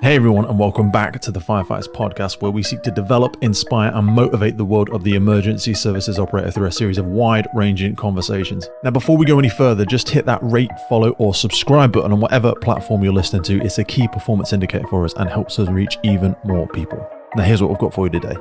Hey everyone, and welcome back to the Firefighters podcast, where we seek to develop, inspire, and motivate the world of the emergency services operator through a series of wide-ranging conversations. Now, before we go any further, just hit that rate, follow, or subscribe button on whatever platform you're listening to. It's a key performance indicator for us and helps us reach even more people. Now, here's what we've got for you today.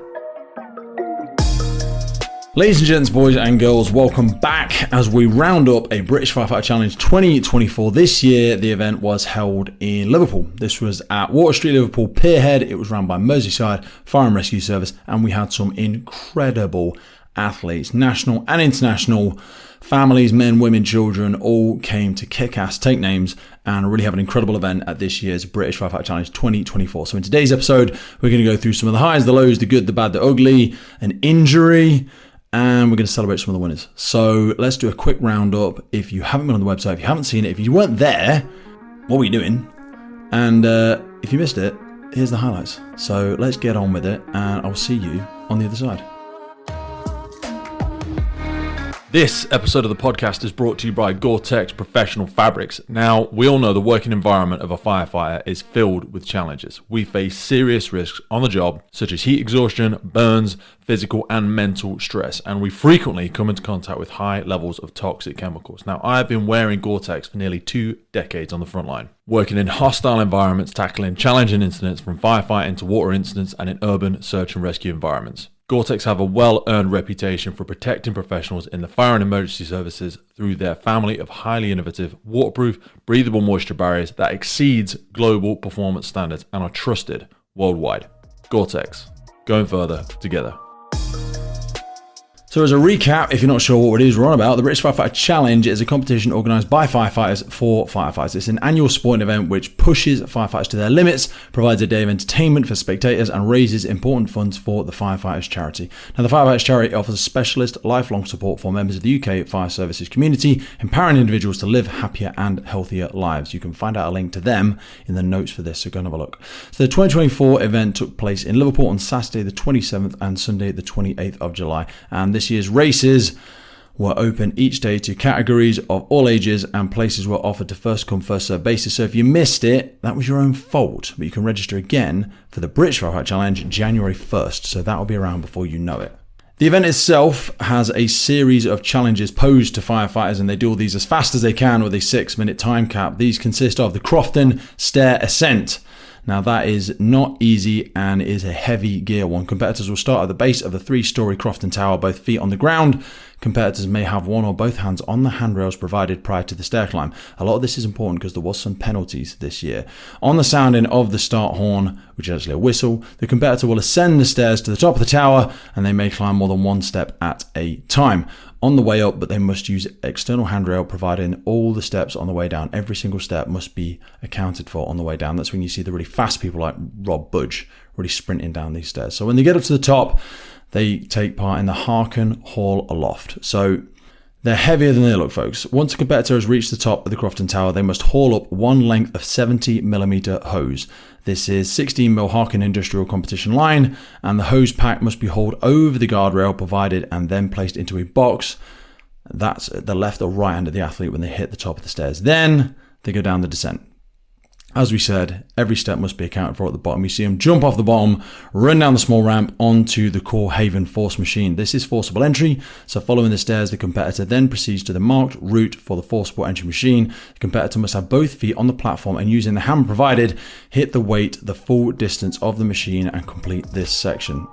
Ladies and gents, boys and girls, welcome back as we round up a British Firefighter Challenge 2024. This year, the event was held in Liverpool. This was at Water Street, Liverpool, Pierhead. It was run by Merseyside Fire and Rescue Service, and we had some incredible athletes, national and international. Families, men, women, children, all came to kick ass, take names, and really have an incredible event at this year's British Firefighter Challenge 2024. So in today's episode, we're going to go through some of the highs, the lows, the good, the bad, the ugly, an injury, and we're going to celebrate some of the winners. So let's do a quick roundup. If you haven't been on the website, if you haven't seen it, if you weren't there, what were you doing? And if you missed it, here's the highlights. So let's get on with it, and I'll see you on the other side. This episode of the podcast is brought to you by Gore-Tex Professional Fabrics. Now, we all know the working environment of a firefighter is filled with challenges. We face serious risks on the job, such as heat exhaustion, burns, physical and mental stress, and we frequently come into contact with high levels of toxic chemicals. Now, I have been wearing Gore-Tex for nearly 2 decades on the front line, working in hostile environments, tackling challenging incidents from firefighting to water incidents and in urban search and rescue environments. Gore-Tex have a well-earned reputation for protecting professionals in the fire and emergency services through their family of highly innovative, waterproof, breathable moisture barriers that exceeds global performance standards and are trusted worldwide. Gore-Tex, going further together. So as a recap, if you're not sure what it is we're on about, the British Firefighter Challenge is a competition organised by firefighters for firefighters. It's an annual sporting event which pushes firefighters to their limits, provides a day of entertainment for spectators, and raises important funds for the Firefighters Charity. Now, the Firefighters Charity offers specialist, lifelong support for members of the UK fire services community, empowering individuals to live happier and healthier lives. You can find out a link to them in the notes for this, so go and have a look. So the 2024 event took place in Liverpool on Saturday the 27th and Sunday the 28th of July, and this year's races were open each day to categories of all ages, and places were offered to first come first served basis. So if you missed it, that was your own fault, but you can register again for the British Firefighter Challenge January 1st, so that will be around before you know it. The event itself has a series of challenges posed to firefighters, and they do all these as fast as they can with a 6-minute time cap. These consist of the Crofton Stair Ascent. Now, that is not easy and is a heavy gear one. Competitors will start at the base of the 3-story Crofton Tower, both feet on the ground. Competitors may have one or both hands on the handrails provided prior to the stair climb. A lot of this is important because there was some penalties this year. On the sounding of the start horn, which is actually a whistle, the competitor will ascend the stairs to the top of the tower, and they may climb more than one step at a time. On the way up, but they must use external handrail, providing all the steps on the way down. Every single step must be accounted for on the way down. That's when you see the really fast people like Rob Budge really sprinting down these stairs. So when they get up to the top, they take part in the Harken Hall Aloft. So they're heavier than they look, folks. Once a competitor has reached the top of the Crofton Tower, they must haul up one length of 70mm hose. This is 16mm Harken Industrial Competition line, and the hose pack must be hauled over the guardrail provided and then placed into a box. That's at the left or right hand of the athlete when they hit the top of the stairs. Then they go down the descent. As we said, every step must be accounted for at the bottom. You see them jump off the bottom, run down the small ramp onto the Core Haven Force machine. This is forcible entry, so following the stairs, the competitor then proceeds to the marked route for the forcible entry machine. The competitor must have both feet on the platform and, using the hammer provided, hit the weight the full distance of the machine and complete this section.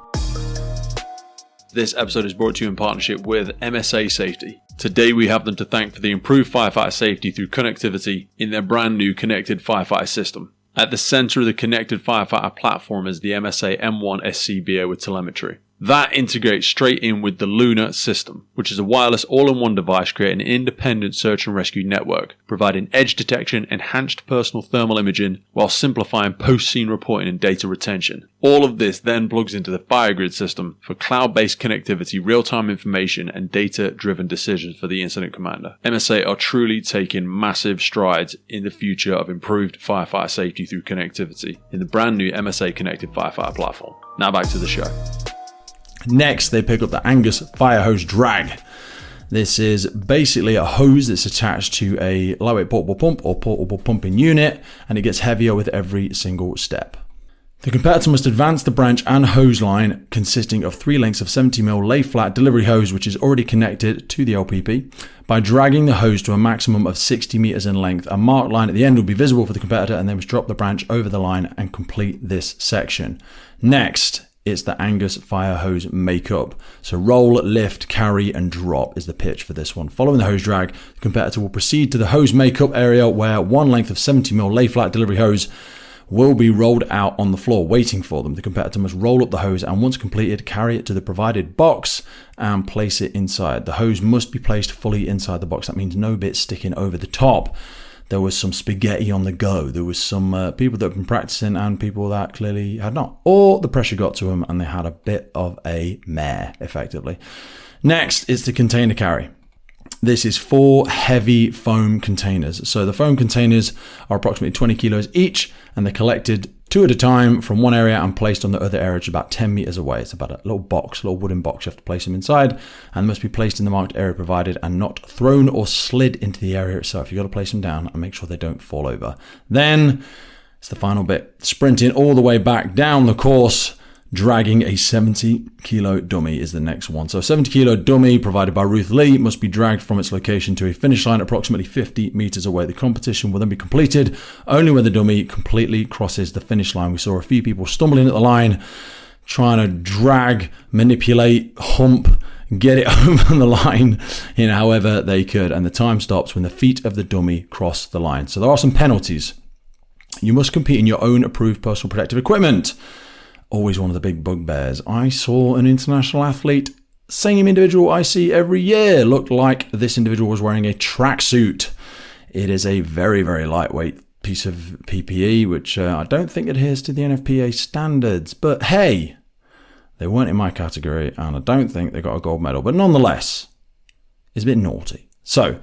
This episode is brought to you in partnership with MSA Safety. Today we have them to thank for the improved firefighter safety through connectivity in their brand new connected firefighter system. At the center of the connected firefighter platform is the MSA M1 SCBA with telemetry. That integrates straight in with the Luna system, which is a wireless all-in-one device creating an independent search and rescue network, providing edge detection, enhanced personal thermal imaging, while simplifying post-scene reporting and data retention. All of this then plugs into the FireGrid system for cloud-based connectivity, real-time information, and data-driven decisions for the incident commander. MSA are truly taking massive strides in the future of improved firefighter safety through connectivity in the brand new MSA connected firefighter platform. Now back to the show. Next, they pick up the Angus Fire Hose Drag. This is basically a hose that's attached to a lightweight portable pump or portable pumping unit, and it gets heavier with every single step. The competitor must advance the branch and hose line consisting of 3 lengths of 70mm lay flat delivery hose, which is already connected to the LPP, by dragging the hose to a maximum of 60 meters in length. A marked line at the end will be visible for the competitor, and they must drop the branch over the line and complete this section. Next, it's the Angus fire hose makeup. So roll, lift, carry, and drop is the pitch for this one. Following the hose drag, the competitor will proceed to the hose makeup area where 1 length of 70mm lay flat delivery hose will be rolled out on the floor waiting for them. The competitor must roll up the hose and once completed, carry it to the provided box and place it inside. The hose must be placed fully inside the box. That means no bits sticking over the top. There was some spaghetti on the go. There was some people that have been practicing and people that clearly had not. Or the pressure got to them and they had a bit of a mare, effectively. Next is the container carry. This is 4 heavy foam containers. So the foam containers are approximately 20 kilos each, and they're collected 2 at a time from one area and placed on the other area, which is about 10 meters away. It's about a little box, a little wooden box. You have to place them inside and must be placed in the marked area provided and not thrown or slid into the area itself. You've got to place them down and make sure they don't fall over. Then it's the final bit, sprinting all the way back down the course, dragging a 70 kilo dummy is the next one. So a 70 kilo dummy provided by Ruth Lee must be dragged from its location to a finish line approximately 50 meters away. The competition will then be completed only when the dummy completely crosses the finish line. We saw a few people stumbling at the line, trying to drag, manipulate, hump, get it over the line in however they could. And the time stops when the feet of the dummy cross the line. So there are some penalties. You must compete in your own approved personal protective equipment. Always one of the big bugbears. I saw an international athlete, same individual I see every year, looked like this individual was wearing a tracksuit. It is a very, very lightweight piece of PPE, which I don't think adheres to the NFPA standards. But hey, they weren't in my category, and I don't think they got a gold medal. But nonetheless, it's a bit naughty. So,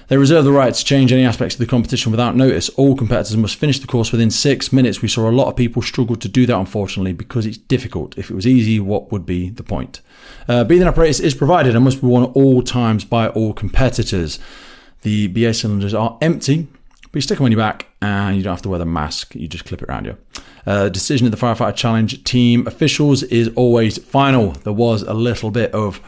they reserve the right to change any aspects of the competition without notice. All competitors must finish the course within 6 minutes. We saw a lot of people struggle to do that, unfortunately, because it's difficult. If it was easy, what would be the point? Breathing apparatus is provided and must be worn at all times by all competitors. The BA cylinders are empty, but you stick them on your back and you don't have to wear the mask. You just clip it around you. Decision of the Firefighter Challenge team officials is always final. There was a little bit of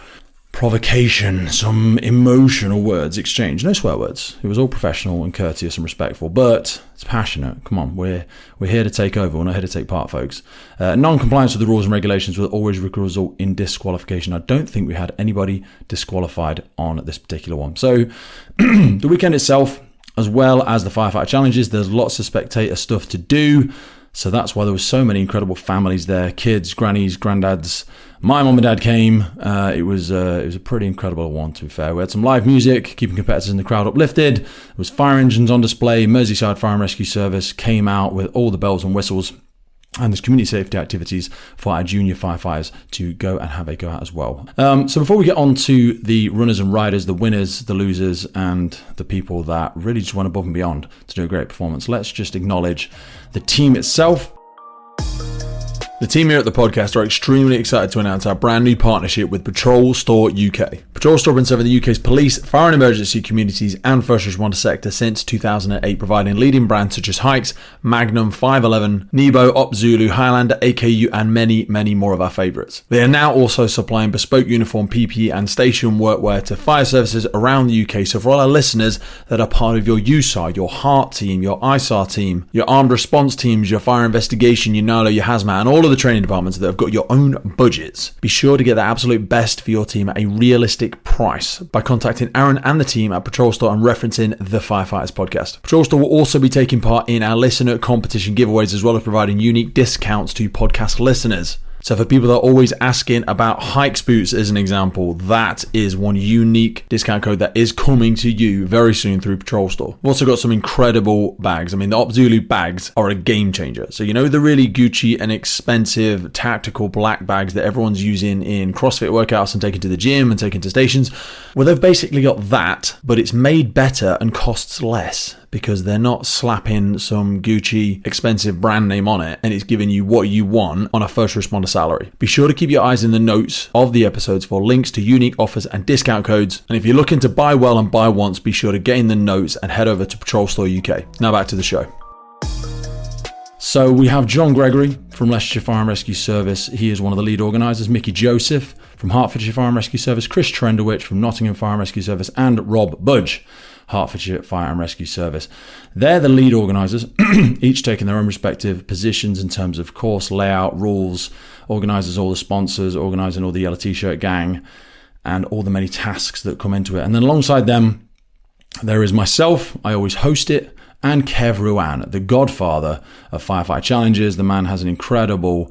provocation, some emotional words exchanged. No swear words. It was all professional and courteous and respectful, but it's passionate. Come on, we're here to take over. We're not here to take part, folks. Non-compliance with the rules and regulations will always result in disqualification. I don't think we had anybody disqualified on this particular one. So the weekend itself, as well as the Firefighter Challenges, there's lots of spectator stuff to do. So that's why there was so many incredible families there, kids, grannies, granddads. My mum and dad came. It was a pretty incredible one, to be fair. We had some live music, keeping competitors in the crowd uplifted. There was fire engines on display. Merseyside Fire and Rescue Service came out with all the bells and whistles. And there's community safety activities for our junior firefighters to go and have a go at as well. So before we get on to the runners and riders, the winners, the losers, and the people that really just went above and beyond to do a great performance, let's just acknowledge the team itself. The team here at the podcast are extremely excited to announce our brand new partnership with Patrol Store UK. Patrol Store has been serving the UK's police, fire and emergency communities and first responder sector since 2008, providing leading brands such as Hikes, Magnum, 511, Nebo, Op Zulu, Highlander, AKU and many, many more of our favourites. They are now also supplying bespoke uniform, PPE and station workwear to fire services around the UK. So for all our listeners that are part of your USAR, your HEART team, your ISAR team, your armed response teams, your fire investigation, your NALO, your hazmat and all of the training departments that have got your own budgets, be sure to get the absolute best for your team at a realistic price by contacting Aaron and the team at Patrol Store and referencing the Firefighters podcast. Patrol Store will also be taking part in our listener competition giveaways as well as providing unique discounts to podcast listeners. So for people that are always asking about Hikes boots as an example, that is one unique discount code that is coming to you very soon through Patrol Store. We've also got some incredible bags. I mean, the Op Zulu bags are a game changer. So you know the really Gucci and expensive tactical black bags that everyone's using in CrossFit workouts and taking to the gym and taking to stations? Well, they've basically got that, but it's made better and costs less, because they're not slapping some Gucci expensive brand name on it and it's giving you what you want on a first responder salary. Be sure to keep your eyes in the notes of the episodes for links to unique offers and discount codes. And if you're looking to buy well and buy once, be sure to get in the notes and head over to Patrol Store UK. Now back to the show. So we have John Gregory from Leicestershire Fire and Rescue Service. He is one of the lead organisers. Mickey Joseph from Hertfordshire Fire and Rescue Service. Chris Trendowich from Nottingham Fire and Rescue Service. And Rob Budge, Hertfordshire Fire and Rescue Service. They're the lead organisers, each taking their own respective positions in terms of course, layout, rules, organisers all the sponsors, organising all the yellow t-shirt gang, and all the many tasks that come into it. And then alongside them, there is myself. I always host it. And Kev Ruan, the godfather of Firefighter Challenges. The man has an incredible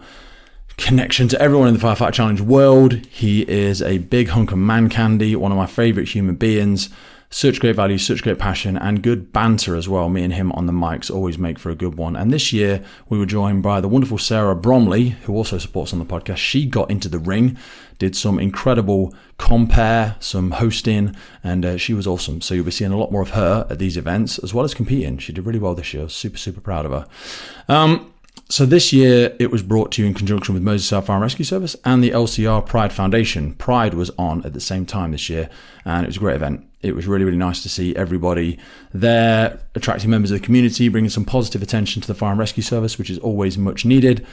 connection to everyone in the Firefighter Challenge world. He is a big hunk of man candy, one of my favourite human beings. Such great value, such great passion, and good banter as well. Me and him on the mics always make for a good one. And this year, we were joined by the wonderful Sarah Bromley, who also supports on the podcast. She got into the ring, did some incredible compare, some hosting, and she was awesome. So you'll be seeing a lot more of her at these events, as well as competing. She did really well this year. Super, super proud of her. So this year, it was brought to you in conjunction with Merseyside Fire and Rescue Service and the LCR Pride Foundation. Pride was on at the same time this year, and it was a great event. It was really, really nice to see everybody there, attracting members of the community, bringing some positive attention to the Fire and Rescue Service, which is always much needed.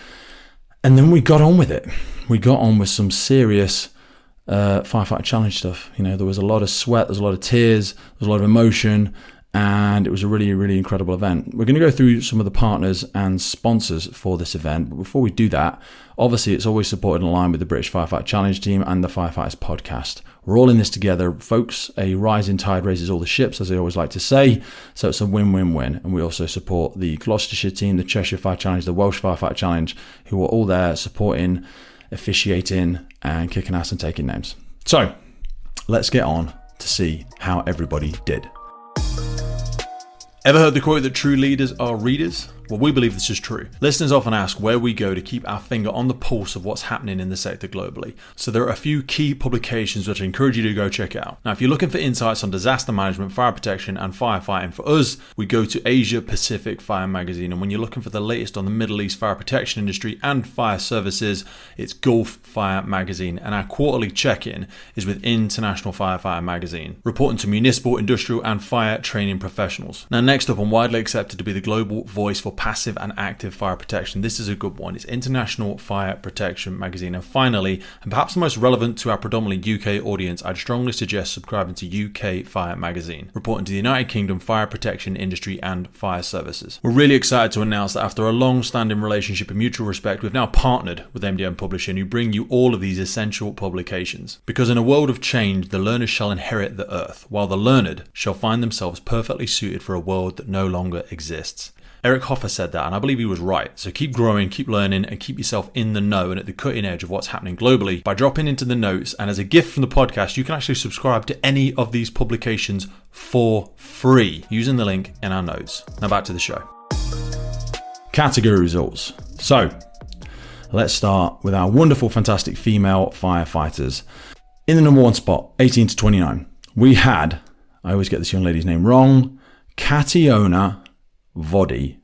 And then we got on with it. We got on with some serious Firefighter Challenge stuff. You know, there was a lot of sweat, there was a lot of tears, there was a lot of emotion, and it was a really, really incredible event. We're going to go through some of the partners and sponsors for this event. But before we do that, obviously it's always supported in line with the British Firefighter Challenge team and the Firefighters podcast. We're all in this together, folks. A rising tide raises all the ships, as they always like to say. So it's a win-win-win. And we also support the Gloucestershire team, the Cheshire Fire Challenge, the Welsh Firefighter Challenge, who are all there supporting, officiating, and kicking ass and taking names. So let's get on to see how everybody did. Ever heard the quote that true leaders are readers? Well, we believe this is true. Listeners often ask where we go to keep our finger on the pulse of what's happening in the sector globally. So there are a few key publications which I encourage you to go check out. Now, if you're looking for insights on disaster management, fire protection, and firefighting, for us, we go to Asia Pacific Fire Magazine. And when you're looking for the latest on the Middle East fire protection industry and fire services, it's Gulf Fire Magazine. And our quarterly check-in is with International Firefighter Magazine, reporting to municipal, industrial, and fire training professionals. Now, next up, and widely accepted to be the global voice for passive and active fire protection. This is a good one. It's International Fire Protection Magazine. And finally, and perhaps the most relevant to our predominantly UK audience, I'd strongly suggest subscribing to UK Fire Magazine, reporting to the United Kingdom fire protection industry and fire services. We're really excited to announce that after a long-standing relationship and mutual respect, we've now partnered with MDM Publishing, who bring you all of these essential publications. Because in a world of change, the learners shall inherit the earth, while the learned shall find themselves perfectly suited for a world that no longer exists. Eric Hoffer said that, and I believe he was right. So keep growing, keep learning, and keep yourself in the know and at the cutting edge of what's happening globally by dropping into the notes. And as a gift from the podcast, you can actually subscribe to any of these publications for free using the link in our notes. Now back to the show. Category results. So let's start with our wonderful, fantastic female firefighters. In the number one spot, 18 to 29, we had, I always get this young lady's name wrong, Kationa Vodigvok.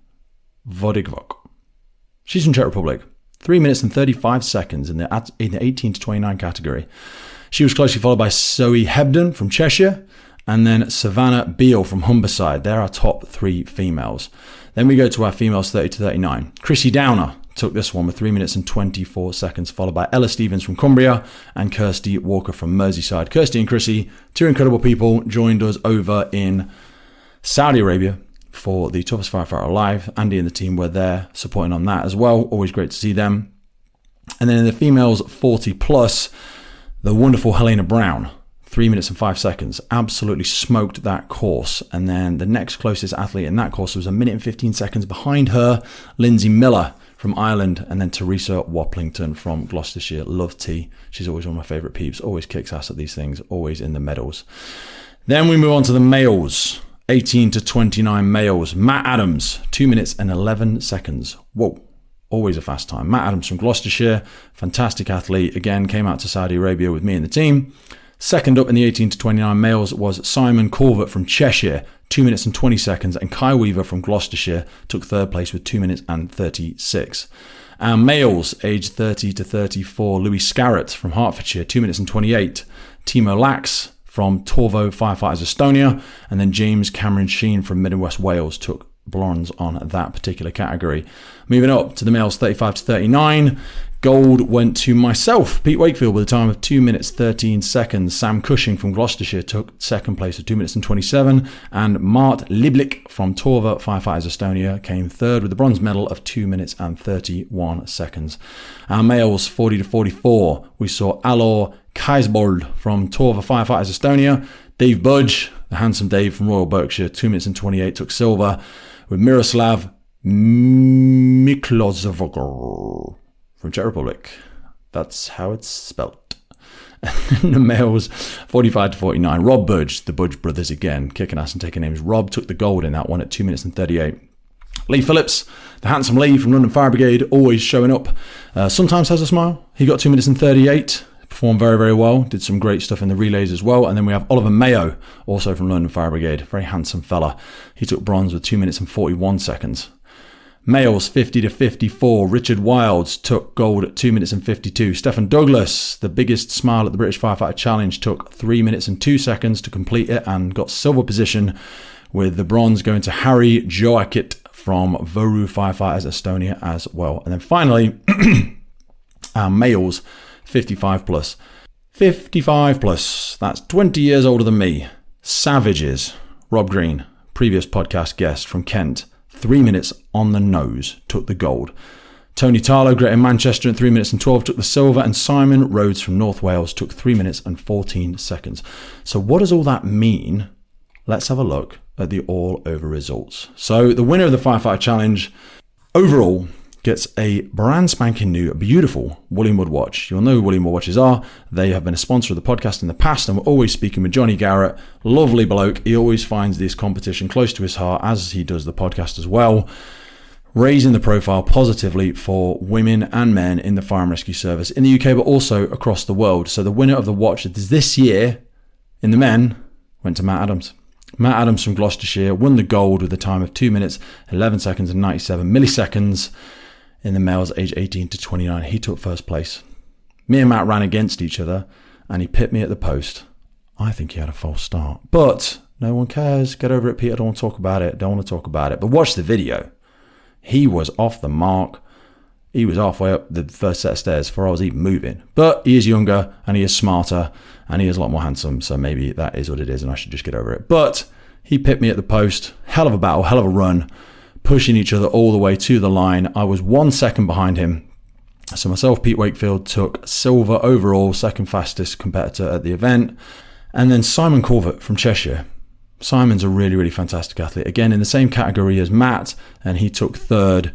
She's from Czech Republic. 3 minutes and 35 seconds in the 18 to 29 category. She was closely followed by Zoe Hebden from Cheshire and then Savannah Beale from Humberside. They're our top three females. Then we go to our females 30 to 39. Chrissy Downer took this one with 3 minutes and 24 seconds, followed by Ella Stevens from Cumbria and Kirsty Walker from Merseyside. Kirsty and Chrissy, two incredible people, joined us over in Saudi Arabia for the Toughest Firefighter Alive. Andy and the team were there supporting on that as well. Always great to see them. And then in the females 40 plus, the wonderful Helena Brown, 3 minutes and 5 seconds, absolutely smoked that course. And then the next closest athlete in that course was 1 minute and 15 seconds behind her, Lindsay Miller from Ireland, and then Teresa Waplington from Gloucestershire. Love T. She's always one of my favourite peeps, always kicks ass at these things, always in the medals. Then we move on to the males. 18 to 29 males. Matt Adams, 2 minutes and 11 seconds. Whoa, always a fast time. Matt Adams from Gloucestershire, fantastic athlete. Again, came out to Saudi Arabia with me and the team. Second up in the 18 to 29 males was Simon Corvett from Cheshire, 2 minutes and 20 seconds, and Kai Weaver from Gloucestershire took third place with 2 minutes and 36. And males aged 30 to 34, Louis Scarrett from Hertfordshire, 2 minutes and 28. Timo Lax from Torvo Firefighters Estonia, and then James Cameron Sheen from Mid and West Wales took bronze on that particular category. Moving up to the males 35 to 39, gold went to myself, Pete Wakefield, with a time of 2 minutes 13 seconds. Sam Cushing from Gloucestershire took second place with 2 minutes and 27, and Mart Liblik from Torva Firefighters Estonia came third with the bronze medal of 2 minutes and 31 seconds. Our males 40 to 44, we saw Alor Kaisbold from Torva Firefighters Estonia, Dave Budge, the handsome Dave from Royal Berkshire, 2 minutes and 28 took silver, with Miroslav Miklozovogor from Czech Republic. That's how it's spelt. And the males, 45 to 49. Rob Budge, the Budge brothers again, kicking ass and taking names. Rob took the gold in that one at 2 minutes and 38. Lee Phillips, the handsome Lee from London Fire Brigade, always showing up. Sometimes has a smile. He got 2 minutes and 38. Performed very, very well. Did some great stuff in the relays as well. And then we have Oliver Mayo, also from London Fire Brigade. Very handsome fella. He took bronze with 2 minutes and 41 seconds. Males 50 to 54, Richard Wilds took gold at 2 minutes and 52. Stephen Douglas, the biggest smile at the British Firefighter Challenge, took 3 minutes and 2 seconds to complete it and got silver position, with the bronze going to Harry Joakit from Voru Firefighters Estonia as well. And then finally, our males 55 plus. 55 plus, that's 20 years older than me. Savages. Rob Green, previous podcast guest from Kent, 3 minutes on the nose, took the gold. Tony Tarlow, Greater Manchester, in 3 minutes and 12 took the silver, and Simon Rhodes from North Wales took 3 minutes and 14 seconds. So what does all that mean? Let's have a look at the all-over results. So the winner of the Firefighter Challenge overall gets a brand spanking new, beautiful Woollywood watch. You'll know who Woollywood watches are. They have been a sponsor of the podcast in the past, and we're always speaking with Johnny Garrett. Lovely bloke. He always finds this competition close to his heart, as he does the podcast as well, raising the profile positively for women and men in the fire and rescue service in the UK, but also across the world. So the winner of the watch this year in the men went to Matt Adams. Matt Adams from Gloucestershire won the gold with a time of 2 minutes, 11 seconds and 97 milliseconds. In the males aged 18 to 29, he took first place. Me and Matt ran against each other, and he pipped me at the post. I think he had a false start, but no one cares. Get over it, Pete. I don't want to talk about it. But watch the video. He was off the mark. He was halfway up the first set of stairs before I was even moving. But he is younger, and he is smarter, and he is a lot more handsome, so maybe that is what it is, and I should just get over it. But he pipped me at the post. Hell of a battle, hell of a run, pushing each other all the way to the line. I was 1 second behind him. So myself, Pete Wakefield, took silver overall, second fastest competitor at the event. And then Simon Corvett from Cheshire. Simon's a really, really fantastic athlete. Again, in the same category as Matt, and he took third.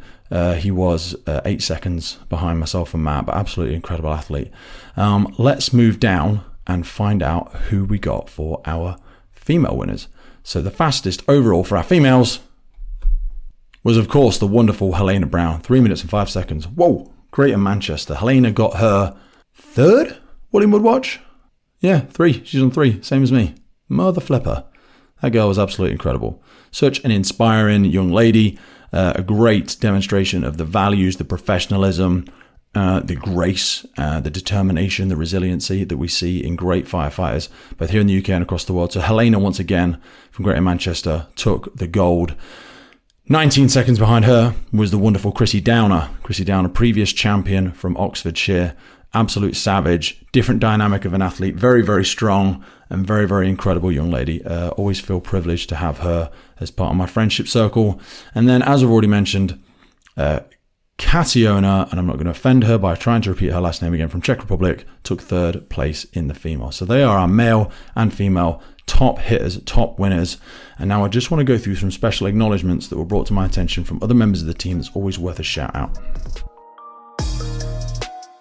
He was 8 seconds behind myself and Matt, but absolutely incredible athlete. Let's move down and find out who we got for our female winners. So the fastest overall for our females was, of course, the wonderful Helena Brown, 3 minutes and 5 seconds. Whoa, Greater Manchester. Helena got her third Woollywood watch? Yeah, 3. She's on 3, same as me. Mother flipper. That girl was absolutely incredible. Such an inspiring young lady. A great demonstration of the values, the professionalism, the grace, the determination, the resiliency that we see in great firefighters, both here in the UK and across the world. So Helena, once again, from Greater Manchester, took the gold. 19 seconds behind her was the wonderful Chrissy Downer. Chrissy Downer, previous champion from Oxfordshire. Absolute savage, different dynamic of an athlete, very, very strong and very, very incredible young lady. Always feel privileged to have her as part of my friendship circle. And then, as I've already mentioned, Kationa, and I'm not going to offend her by trying to repeat her last name again, from Czech Republic, took third place in the female. So they are our male and female top hitters, top winners. And now I just want to go through some special acknowledgements that were brought to my attention from other members of the team that's always worth a shout out.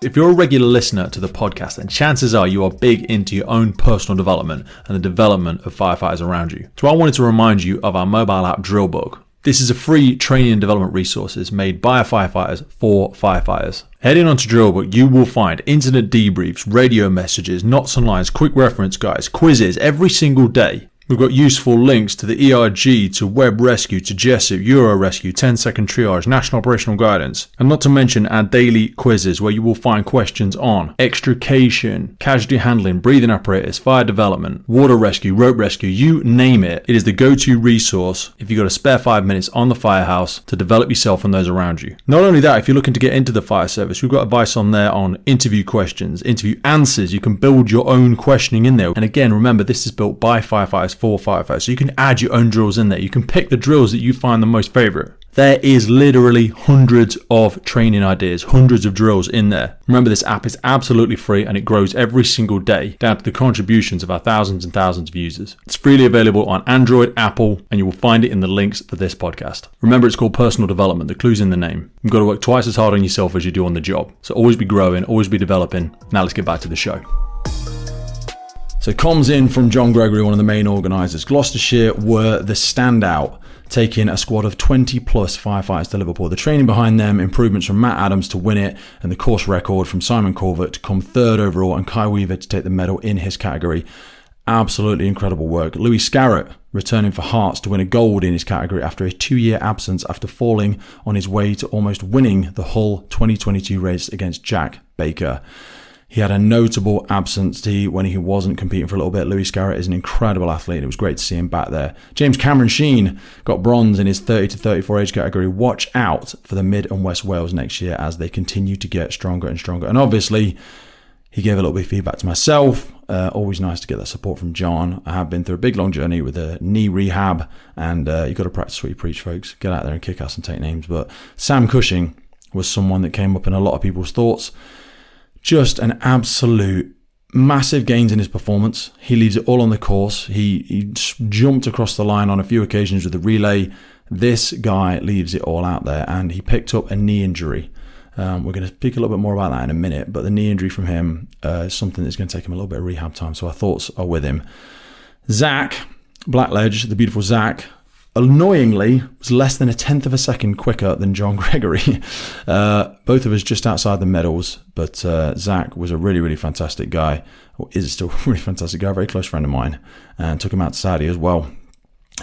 If you're a regular listener to the podcast, then chances are you are big into your own personal development and the development of firefighters around you. So I wanted to remind you of our mobile app Drill Book. This is a free training and development resources made by firefighters for firefighters. Heading on to Drillbook, you will find incident debriefs, radio messages, knots and lines, quick reference guides, quizzes every single day. We've got useful links to the ERG, to Web Rescue, to Jessup, Euro Rescue, 10-second triage, National Operational Guidance, and not to mention our daily quizzes where you will find questions on extrication, casualty handling, breathing apparatus, fire development, water rescue, rope rescue, you name it. It is the go-to resource if you've got a spare 5 minutes on the firehouse to develop yourself and those around you. Not only that, if you're looking to get into the fire service, we've got advice on there on interview questions, interview answers. You can build your own questioning in there. And again, remember, this is built by firefighters for firefighters, so you can add your own drills in there. You can pick the drills that you find the most favorite. There is literally hundreds of training ideas, hundreds of drills in there. Remember, this app is absolutely free and it grows every single day down to the contributions of our thousands and thousands of users. It's freely available on Android, Apple, and you will find it in the links for this podcast. Remember, it's called personal development. The clue's in the name. You've got to work twice as hard on yourself as you do on the job. So always be growing, always be developing. Now let's get back to the show. So comms in from John Gregory, one of the main organisers. Gloucestershire were the standout, taking a squad of 20 plus firefighters to Liverpool. The training behind them, improvements from Matt Adams to win it, and the course record from Simon Corvett to come third overall, and Kai Weaver to take the medal in his category. Absolutely incredible work. Louis Scarrett returning for Hearts to win a gold in his category after a 2-year absence after falling on his way to almost winning the Hull 2022 race against Jack Baker. He had a notable absence when he wasn't competing for a little bit. Louis Scarrett is an incredible athlete. It was great to see him back there. James Cameron Sheen got bronze in his 30 to 34 age category. Watch out for the Mid and West Wales next year as they continue to get stronger and stronger. And obviously, he gave a little bit of feedback to myself. Always nice to get that support from John. I have been through a big, long journey with a knee rehab, and you've got to practice what you preach, folks. Get out there and kick ass and take names. But Sam Cushing was someone that came up in a lot of people's thoughts. Just an absolute massive gains in his performance. He leaves it all on the course. He jumped across the line on a few occasions with the relay. This guy leaves it all out there, and he picked up a knee injury. We're going to speak a little bit more about that in a minute, but the knee injury from him is something that's going to take him a little bit of rehab time, so our thoughts are with him. Zach Blackledge, the beautiful Zach, annoyingly was less than 1/10 of a second quicker than John Gregory. Both of us just outside the medals, but Zach was a really, really fantastic guy, or is still a really fantastic guy, very close friend of mine, and took him out to Saudi as well.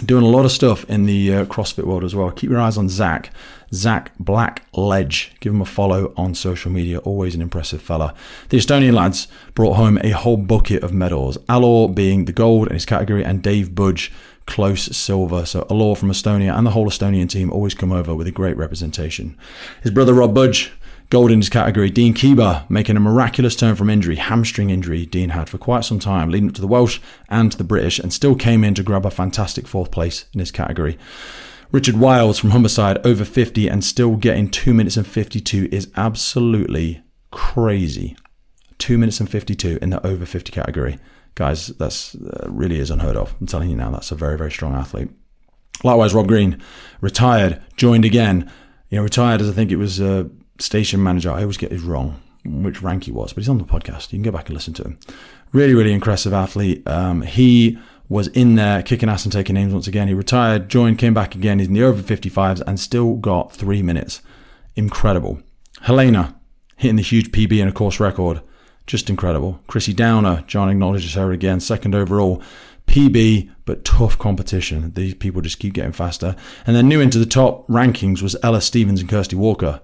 Doing a lot of stuff in the CrossFit world as well. Keep your eyes on Zach Blackledge. Give him a follow on social media. Always an impressive fella. The Estonian lads brought home a whole bucket of medals. Alor being the gold in his category, and Dave Budge close silver. So Alor from Estonia and the whole Estonian team always come over with a great representation. His brother Rob Budge, gold in his category. Dean Keeber making a miraculous turn from injury, hamstring injury Dean had for quite some time, leading up to the Welsh and to the British, and still came in to grab a fantastic 4th place in his category. Richard Wiles from Humberside, over 50 and still getting 2 minutes and 52 is absolutely crazy. 2 minutes and 52 in the over 50 category. Guys, that's really is unheard of. I'm telling you now, that's a very, very strong athlete. Likewise, Rob Green, retired, joined again. Retired as I think it was station manager. I always get it wrong which rank he was, but he's on the podcast. You can go back and listen to him. Really, really impressive athlete. He was in there kicking ass and taking names once again. He retired, joined, came back again. He's in the over 55s and still got 3 minutes. Incredible. Helena hitting the huge PB and a course record. Just incredible. Chrissy Downer, John acknowledges her again, 2nd overall. PB, but tough competition. These people just keep getting faster. And then new into the top rankings was Ella Stevens and Kirsty Walker.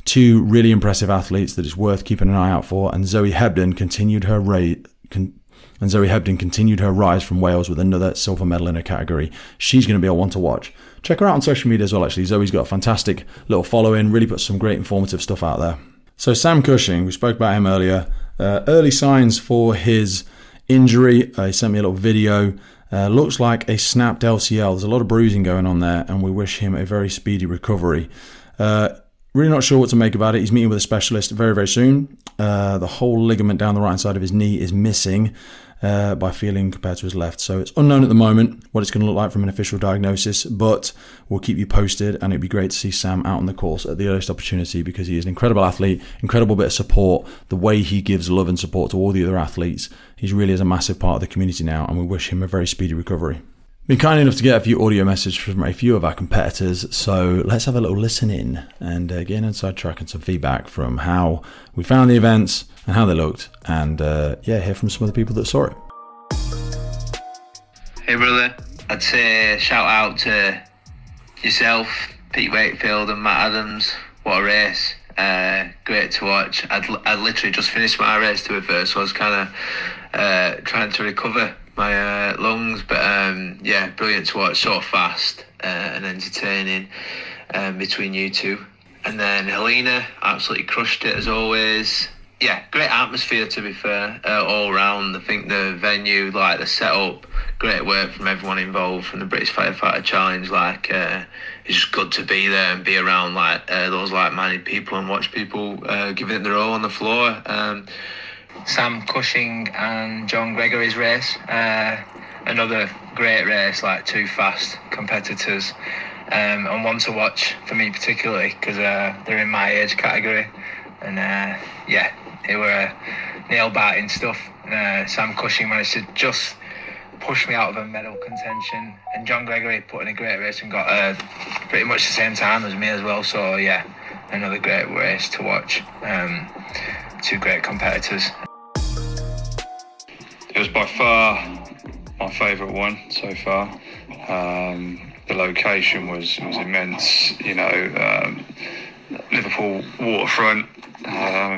2 really impressive athletes that is worth keeping an eye out for. And Zoe Hebden continued her rise from Wales with another silver medal in her category. She's going to be a one to watch. Check her out on social media as well, actually. Zoe's got a fantastic little following, really puts some great informative stuff out there. So Sam Cushing, we spoke about him earlier. Early signs for his injury. He sent me a little video. Looks like a snapped LCL. There's a lot of bruising going on there, and we wish him a very speedy recovery. Really not sure what to make about it. He's meeting with a specialist very, very soon. The whole ligament down the right side of his knee is missing by feeling compared to his left. So it's unknown at the moment what it's going to look like from an official diagnosis, but we'll keep you posted, and it'd be great to see Sam out on the course at the earliest opportunity because he is an incredible athlete, incredible bit of support. The way he gives love and support to all the other athletes, he really is a massive part of the community now, and we wish him a very speedy recovery. Been kind enough to get a few audio messages from a few of our competitors, so let's have a little listen in and get an inside track and some feedback from how we found the events and how they looked, and hear from some of the people that saw it. Hey brother, I'd say shout out to yourself, Pete Wakefield and Matt Adams. What a race. Great to watch. I'd literally just finished my race to be fair, so I was kind of trying to recover my lungs, but brilliant to watch, so fast and entertaining between you two. And then Helena absolutely crushed it as always. Yeah, great atmosphere to be fair, all round. I think the venue, like the setup, great work from everyone involved from the British Firefighter Challenge. It's just good to be there and be around those like-minded people and watch people giving it their all on the floor. Sam Cushing and John Gregory's race, another great race, like two fast competitors, and one to watch for me particularly because they're in my age category, and they were nail-biting stuff. Sam Cushing managed to just push me out of a medal contention, and John Gregory put in a great race and got pretty much the same time as me as well, so yeah, another great race to watch. Two great competitors. It was by far my favourite one so far. The location was immense, Liverpool waterfront,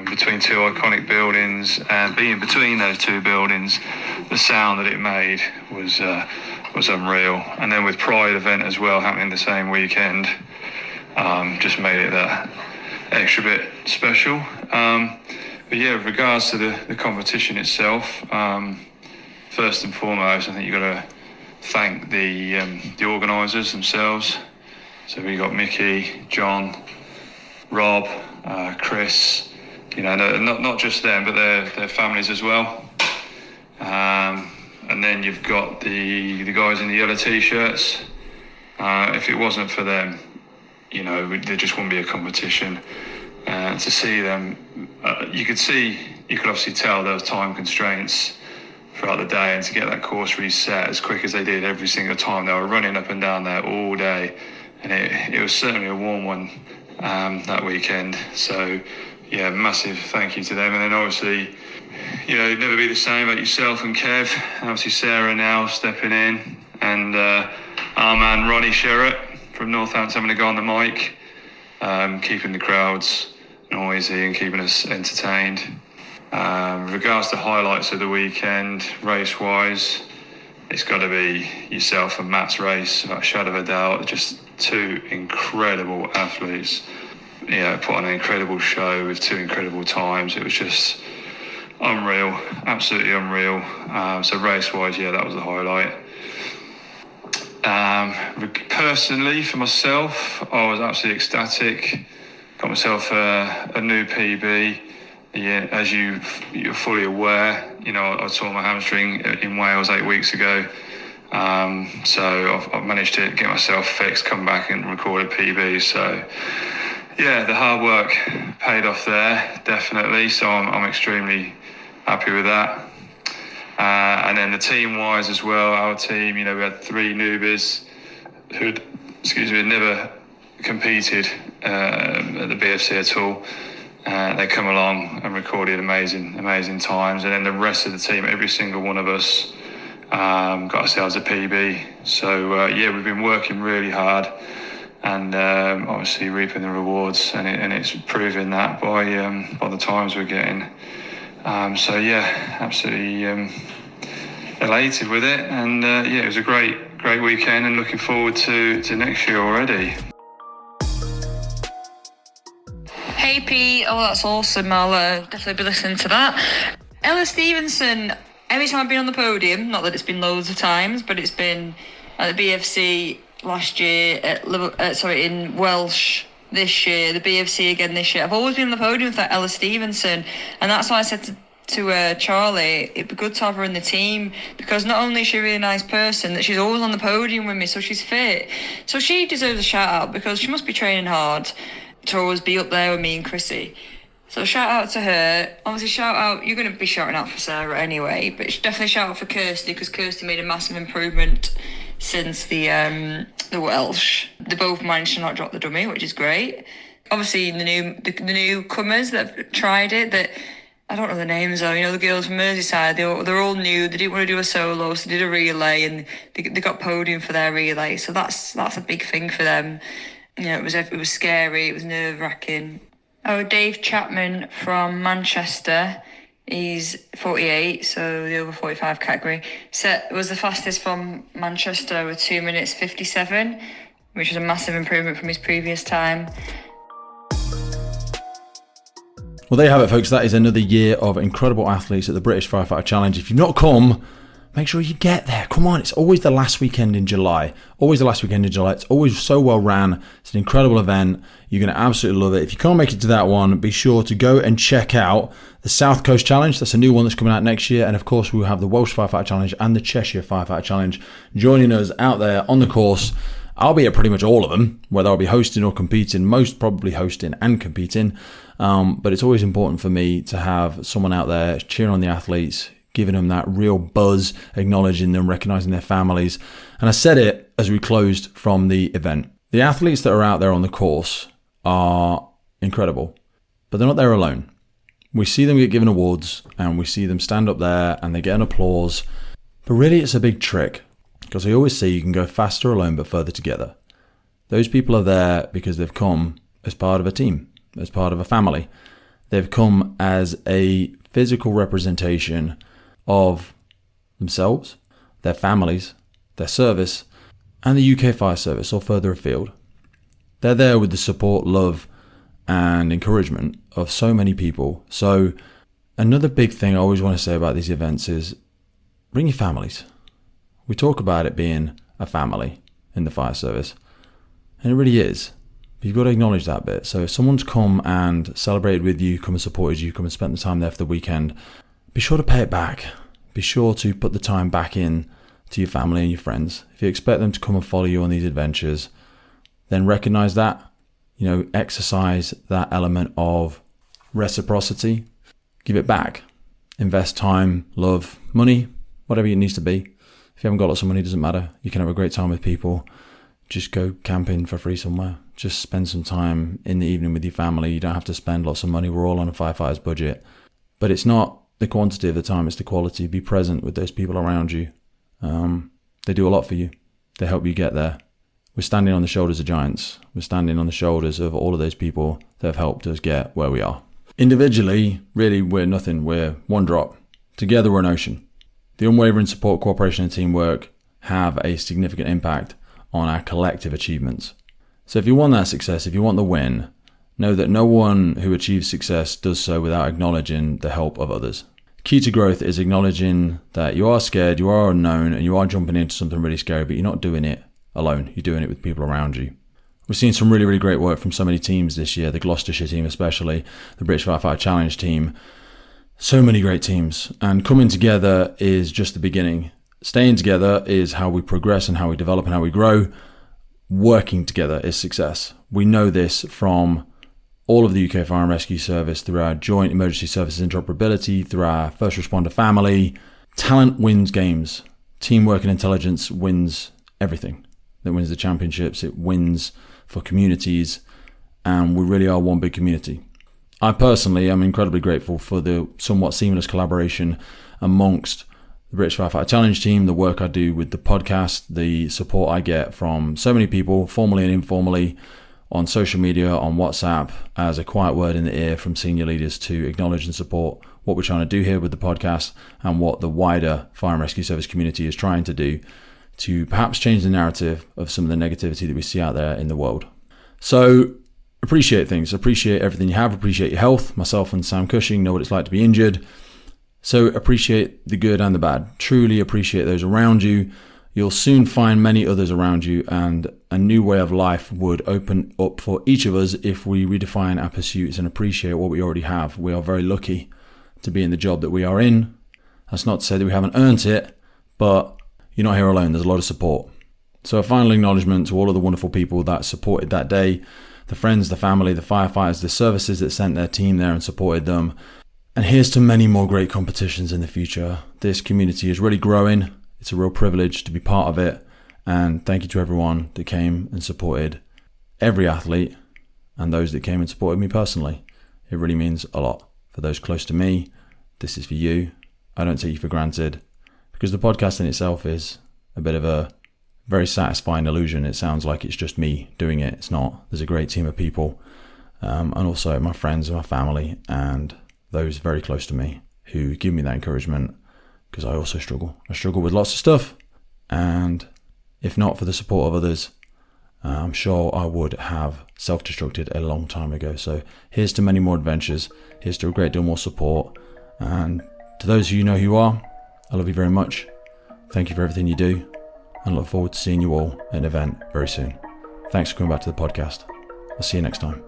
between two iconic buildings, and being between those two buildings, the sound that it made was unreal. And then with Pride event as well happening the same weekend, just made it that extra bit special. But yeah, with regards to the competition itself, first and foremost, I think you've got to thank the organisers themselves. So we got Mickey, John, Rob, Chris, not just them, but their families as well. And then you've got the guys in the yellow t-shirts. If it wasn't for them, there just wouldn't be a competition. To see them, you could obviously tell there was time constraints throughout the day, and to get that course reset as quick as they did every single time. They were running up and down there all day, and it was certainly a warm one that weekend. So yeah, massive thank you to them. And then obviously, never be the same about yourself and Kev, obviously Sarah now stepping in, and our man Ronnie Sherratt from Northampton having a go on the mic, keeping the crowds noisy and keeping us entertained. With regards to highlights of the weekend, race-wise, it's got to be yourself and Matt's race, without a shadow of a doubt. Just two incredible athletes, put on an incredible show with two incredible times. It was just unreal, absolutely unreal. So race-wise, yeah, that was the highlight. Personally, for myself, I was absolutely ecstatic. Got myself a new PB. Yeah, as you're fully aware, I tore my hamstring in Wales 8 weeks ago. So I've managed to get myself fixed, come back and record a PB. So yeah, the hard work paid off there, definitely. So I'm extremely happy with that. And then the team-wise as well, our team, we had three newbies who'd never competed at the BFC at all. They come along and recorded amazing times, and then the rest of the team, every single one of us, got ourselves a PB. So we've been working really hard, and obviously reaping the rewards, and it's proving that by the times we're getting. Absolutely elated with it, and it was a great weekend, and looking forward to next year already. Hey Pete, that's awesome. I'll definitely be listening to that. Ella Stevenson, every time I've been on the podium, not that it's been loads of times, but it's been at the BFC last year, in Welsh this year, the BFC again this year. I've always been on the podium with that Ella Stevenson, and that's why I said to Charlie, it'd be good to have her in the team, because not only is she a really nice person, that she's always on the podium with me, so she's fit. So she deserves a shout out, because she must be training hard to always be up there with me and Chrissy. So shout out to her. Obviously shout out, you're going to be shouting out for Sarah anyway, but definitely shout out for Kirsty, because Kirsty made a massive improvement since the Welsh. They both managed to not drop the dummy, which is great. Obviously, the newcomers that have tried it, that I don't know the names though. The girls from Merseyside, they're all new. They didn't want to do a solo, so they did a relay, and they got podium for their relay. So that's a big thing for them. It was scary. It was nerve-wracking. Oh, Dave Chapman from Manchester. He's 48, so the over 45 category. Was the fastest from Manchester with 2 minutes 57, which was a massive improvement from his previous time. Well, there you have it, folks. That is another year of incredible athletes at the British Firefighter Challenge. If you've not come, make sure you get there. Come on, it's always the last weekend in July. It's always so well ran. It's an incredible event. You're going to absolutely love it. If you can't make it to that one, be sure to go and check out the South Coast Challenge. That's a new one that's coming out next year. And of course, we'll have the Welsh Firefighter Challenge and the Cheshire Firefighter Challenge joining us out there on the course. I'll be at pretty much all of them, whether I'll be hosting or competing, most probably hosting and competing. But it's always important for me to have someone out there cheering on the athletes, giving them that real buzz, acknowledging them, recognizing their families. And I said it as we closed from the event. The athletes that are out there on the course are incredible, but they're not there alone. We see them get given awards and we see them stand up there and they get an applause. But really it's a big trick, because I always say you can go faster alone but further together. Those people are there because they've come as part of a team, as part of a family. They've come as a physical representation of themselves, their families, their service, and the UK Fire Service or further afield. They're there with the support, love, and encouragement of so many people. So another big thing I always want to say about these events is bring your families. We talk about it being a family in the fire service, and it really is. But you've got to acknowledge that bit. So if someone's come and celebrated with you, come and supported you, come and spent the time there for the weekend, be sure to pay it back. Be sure to put the time back in to your family and your friends. If you expect them to come and follow you on these adventures, then recognize that, exercise that element of reciprocity, give it back, invest time, love, money, whatever it needs to be. If you haven't got lots of money, it doesn't matter. You can have a great time with people. Just go camping for free somewhere. Just spend some time in the evening with your family. You don't have to spend lots of money. We're all on a firefighter's budget. But it's not the quantity of the time, it's the quality. Be present with those people around you. They do a lot for you. They help you get there. We're standing on the shoulders of giants. We're standing on the shoulders of all of those people that have helped us get where we are. Individually, really, we're nothing. We're one drop. Together, we're an ocean. The unwavering support, cooperation, and teamwork have a significant impact on our collective achievements. So if you want that success, if you want the win, know that no one who achieves success does so without acknowledging the help of others. Key to growth is acknowledging that you are scared, you are unknown, and you are jumping into something really scary, but you're not doing it alone. You're doing it with people around you. We've seen some really, really great work from so many teams this year, the Gloucestershire team especially, the British Firefighter Challenge team. So many great teams. And coming together is just the beginning. Staying together is how we progress and how we develop and how we grow. Working together is success. We know this from all of the UK Fire and Rescue Service, through our joint emergency services interoperability, through our first responder family. Talent wins games. Teamwork and intelligence wins everything. That wins the championships. It wins for communities. And we really are one big community. I personally am incredibly grateful for the somewhat seamless collaboration amongst the British Firefighter Challenge team, the work I do with the podcast, the support I get from so many people, formally and informally, on social media, on WhatsApp, as a quiet word in the ear from senior leaders to acknowledge and support what we're trying to do here with the podcast and what the wider fire and rescue service community is trying to do to perhaps change the narrative of some of the negativity that we see out there in the world. So appreciate things, appreciate everything you have, appreciate your health. Myself and Sam Cushing know what it's like to be injured. So appreciate the good and the bad. Truly appreciate those around you. You'll soon find many others around you, and a new way of life would open up for each of us if we redefine our pursuits and appreciate what we already have. We are very lucky to be in the job that we are in. That's not to say that we haven't earned it, but you're not here alone. There's a lot of support. So a final acknowledgement to all of the wonderful people that supported that day, the friends, the family, the firefighters, the services that sent their team there and supported them. And here's to many more great competitions in the future. This community is really growing. It's a real privilege to be part of it. And thank you to everyone that came and supported every athlete and those that came and supported me personally. It really means a lot. For those close to me, this is for you. I don't take you for granted, because the podcast in itself is a bit of a very satisfying illusion. It sounds like it's just me doing it. It's not. There's a great team of people, and also my friends and my family and those very close to me who give me that encouragement, because I also struggle. I struggle with lots of stuff, and if not for the support of others, I'm sure I would have self-destructed a long time ago. So here's to many more adventures. Here's to a great deal more support. And to those of you know who you are, I love you very much. Thank you for everything you do, and look forward to seeing you all at an event very soon. Thanks for coming back to the podcast. I'll see you next time.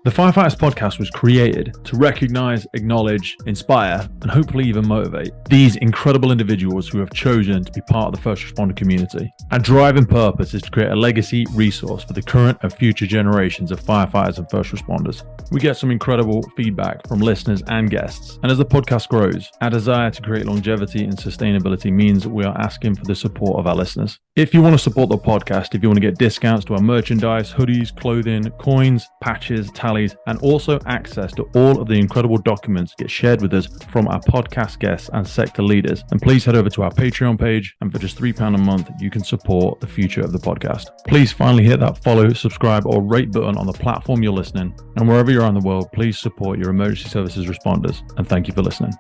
The Firefighters podcast was created to recognize, acknowledge, inspire, and hopefully even motivate these incredible individuals who have chosen to be part of the first responder community. Our driving purpose is to create a legacy resource for the current and future generations of firefighters and first responders. We get some incredible feedback from listeners and guests, and as the podcast grows, our desire to create longevity and sustainability means that we are asking for the support of our listeners. If you want to support the podcast, if you want to get discounts to our merchandise, hoodies, clothing, coins, patches, tallies, and also access to all of the incredible documents get shared with us from our podcast guests and sector leaders, then please head over to our Patreon page, and for just £3 a month, you can support the future of the podcast. Please finally hit that follow, subscribe, or rate button on the platform you're listening, and wherever you are in the world, please support your emergency services responders, and thank you for listening.